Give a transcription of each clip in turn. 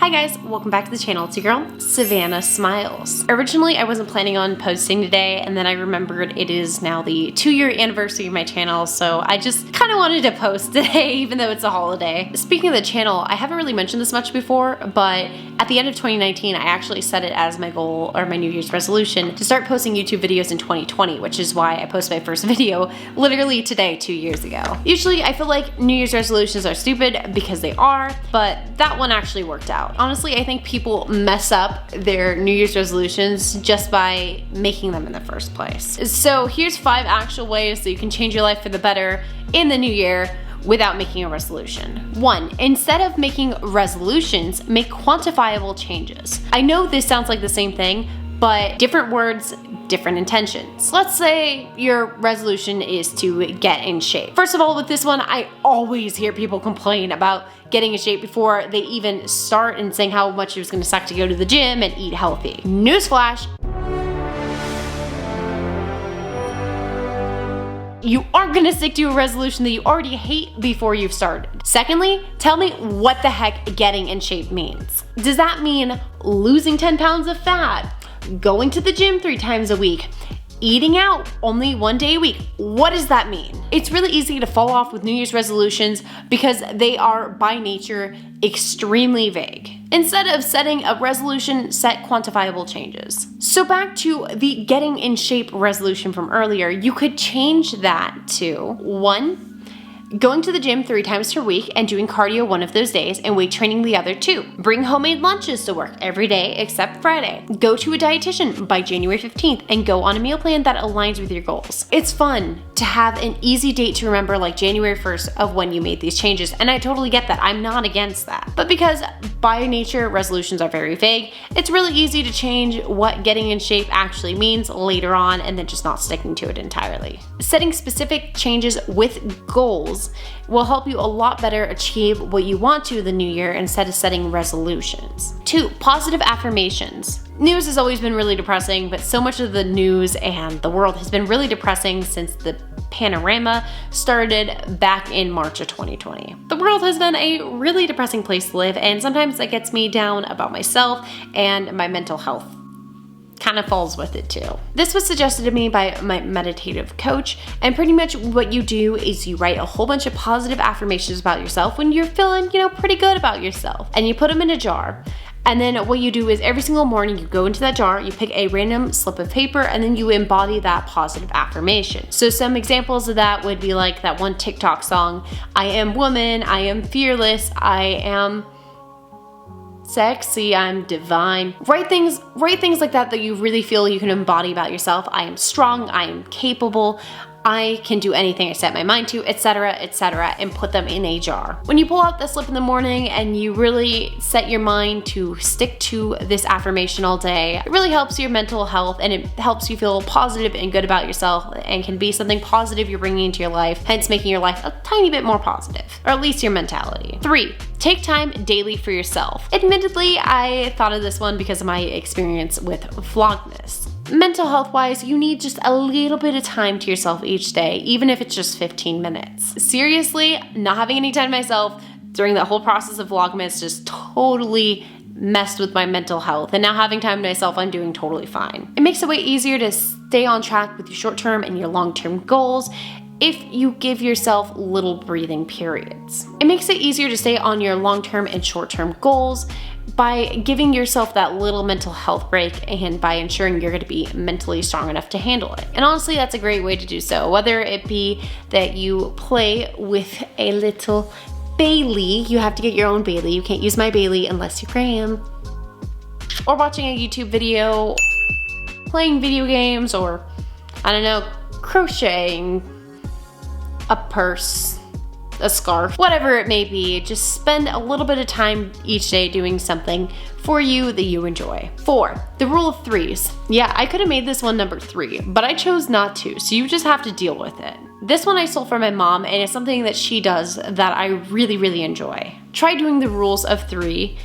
Hi guys, welcome back to the channel. It's your girl, Savannah Smiles. Originally, I wasn't planning on posting today, and then I remembered it is now the 2-year anniversary of my channel, so I just kind of wanted to post today, even though it's a holiday. Speaking of the channel, I haven't really mentioned this much before, but at the end of 2019, I actually set it as my goal, or my New Year's resolution, to start posting YouTube videos in 2020, which is why I posted my first video literally today, 2 years ago. Usually, I feel like New Year's resolutions are stupid because they are, but that one actually worked out. Honestly, I think people mess up their New Year's resolutions just by making them in the first place. So here's 5 actual ways that you can change your life for the better in the new year without making a resolution. 1, instead of making resolutions, make quantifiable changes. I know this sounds like the same thing, but different words, different intentions. Let's say your resolution is to get in shape. First of all, with this one, I always hear people complain about getting in shape before they even start and saying how much it was gonna suck to go to the gym and eat healthy. Newsflash, you aren't gonna stick to a resolution that you already hate before you've started. Secondly, tell me what the heck getting in shape means. Does that mean losing 10 pounds of fat? Going to the gym 3 times a week? Eating out only 1 day a week? What does that mean? It's really easy to fall off with New Year's resolutions because they are by nature extremely vague. Instead of setting a resolution, set quantifiable changes. So back to the getting in shape resolution from earlier, you could change that to 1, going to the gym 3 times per week and doing cardio one of those days and weight training the other 2. Bring homemade lunches to work every day except Friday. Go to a dietitian by January 15th and go on a meal plan that aligns with your goals. It's fun to have an easy date to remember, like January 1st of when you made these changes, and I totally get that. I'm not against that. But because by nature resolutions are very vague, it's really easy to change what getting in shape actually means later on and then just not sticking to it entirely. Setting specific changes with goals will help you a lot better achieve what you want to in the new year instead of setting resolutions. 2, positive affirmations. News has always been really depressing, but so much of the news and the world has been really depressing since the panorama started back in March of 2020. The world has been a really depressing place to live, and sometimes that gets me down about myself and my mental health. Kind of falls with it too. This was suggested to me by my meditative coach, and pretty much what you do is you write a whole bunch of positive affirmations about yourself when you're feeling, pretty good about yourself, and you put them in a jar. And then what you do is every single morning you go into that jar, you pick a random slip of paper, and then you embody that positive affirmation. So some examples of that would be like that one TikTok song, I am woman, I am fearless, I am sexy, I'm divine. Write things like that you really feel you can embody about yourself. I am strong, I am capable, I can do anything I set my mind to, etc., and put them in a jar. When you pull out the slip in the morning and you really set your mind to stick to this affirmation all day, it really helps your mental health and it helps you feel positive and good about yourself and can be something positive you're bringing into your life, hence making your life a tiny bit more positive, or at least your mentality. 3, take time daily for yourself. Admittedly, I thought of this one because of my experience with Vlogmas. Mental health wise, you need just a little bit of time to yourself each day, even if it's just 15 minutes. Seriously, not having any time to myself during that whole process of Vlogmas just totally messed with my mental health, and now having time to myself, I'm doing totally fine. It makes it way easier to stay on track with your short-term and your long-term goals if you give yourself little breathing periods. It makes it easier to stay on your long-term and short-term goals by giving yourself that little mental health break and by ensuring you're going to be mentally strong enough to handle it. And honestly, that's a great way to do so, whether it be that you play with a little Bailey. You have to get your own Bailey. You can't use my Bailey unless you're Graham. Or watching a YouTube video, playing video games, or I don't know, crocheting a purse, a scarf, whatever it may be. Just spend a little bit of time each day doing something for you that you enjoy. 4, the rule of 3s. Yeah, I could have made this one number 3, but I chose not to, so you just have to deal with it. This one I stole from my mom, and it's something that she does that I really, really enjoy. Try doing the rules of 3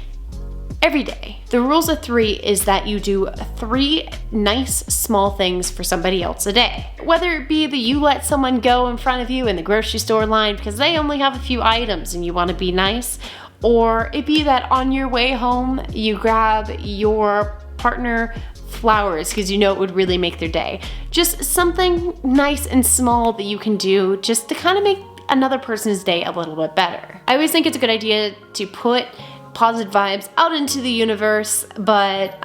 every day. The rules of 3 is that you do 3 nice small things for somebody else a day. Whether it be that you let someone go in front of you in the grocery store line because they only have a few items and you want to be nice, Or it be that on your way home, you grab your partner flowers because you know it would really make their day. Just something nice and small that you can do just to kind of make another person's day a little bit better. I always think it's a good idea to put positive vibes out into the universe, but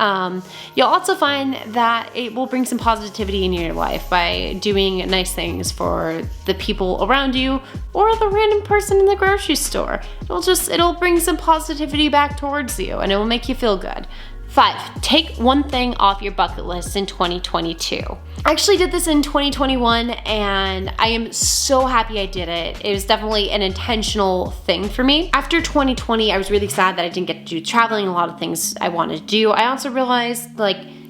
you'll also find that it will bring some positivity in your life by doing nice things for the people around you or the random person in the grocery store. It'll bring some positivity back towards you, and it will make you feel good. 5, take one thing off your bucket list in 2022. I actually did this in 2021 and I am so happy I did it. It was definitely an intentional thing for me. After 2020, I was really sad that I didn't get to do traveling, a lot of things I wanted to do. I also realized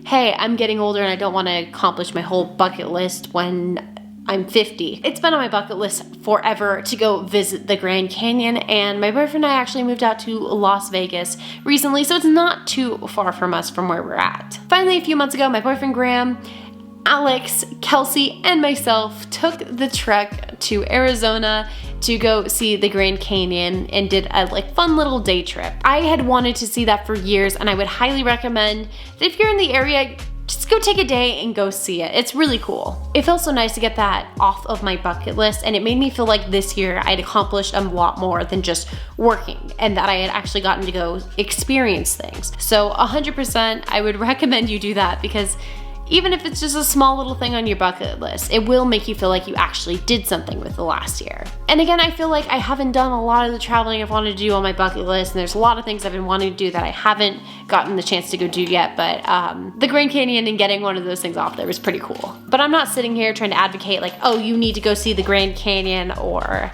hey, I'm getting older and I don't want to accomplish my whole bucket list when I'm 50. It's been on my bucket list forever to go visit the Grand Canyon, and my boyfriend and I actually moved out to Las Vegas recently, so it's not too far from us from where we're at. Finally, a few months ago, my boyfriend Graham, Alex, Kelsey, and myself took the trek to Arizona to go see the Grand Canyon and did a fun little day trip. I had wanted to see that for years, and I would highly recommend that if you're in the area, just go take a day and go see it. It's really cool. It felt so nice to get that off of my bucket list, and it made me feel like this year I'd accomplished a lot more than just working, and that I had actually gotten to go experience things. So 100% I would recommend you do that, because even if it's just a small little thing on your bucket list, it will make you feel like you actually did something with the last year. And again, I feel like I haven't done a lot of the traveling I've wanted to do on my bucket list, and there's a lot of things I've been wanting to do that I haven't gotten the chance to go do yet, but the Grand Canyon and getting one of those things off there was pretty cool. But I'm not sitting here trying to advocate oh, you need to go see the Grand Canyon or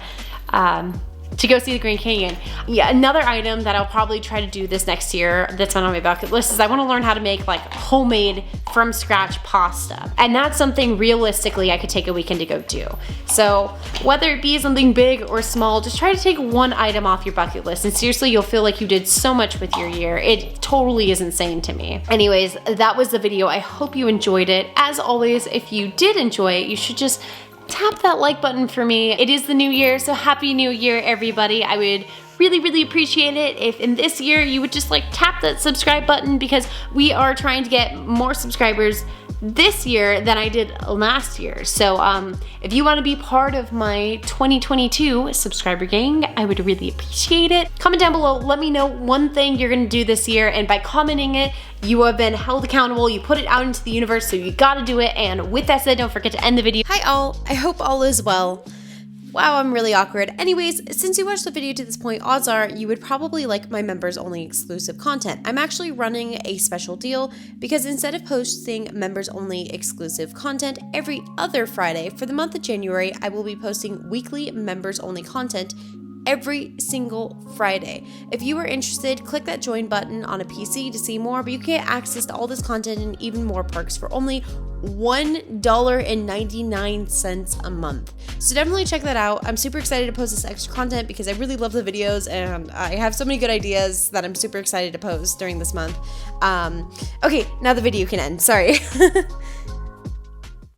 to go see the Grand Canyon. Yeah, another item that I'll probably try to do this next year that's on my bucket list is I want to learn how to make homemade from scratch pasta. And that's something realistically I could take a weekend to go do. So whether it be something big or small, just try to take one item off your bucket list, and seriously, you'll feel like you did so much with your year. It totally is insane to me. Anyways, that was the video. I hope you enjoyed it. As always, if you did enjoy it, you should just tap that like button for me. It is the new year, so happy new year, everybody. I would really, really appreciate it if in this year you would just tap that subscribe button, because we are trying to get more subscribers this year than I did last year. So if you want to be part of my 2022 subscriber gang, I would really appreciate it. Comment down below, let me know one thing you're gonna do this year, and by commenting it, you have been held accountable. You put it out into the universe, so you gotta do it. And with that said, don't forget to end the video. Hi all, I hope all is well. Wow, I'm really awkward. Anyways, since you watched the video to this point, odds are you would probably like my members only exclusive content. I'm actually running a special deal, because instead of posting members only exclusive content every other Friday, for the month of January, I will be posting weekly members only content every single Friday. If you are interested, click that join button on a PC to see more, but you can get access to all this content and even more perks for only $1.99 a month. So definitely check that out. I'm super excited to post this extra content because I really love the videos, and I have so many good ideas that I'm super excited to post during this month. Okay, now the video can end. Sorry.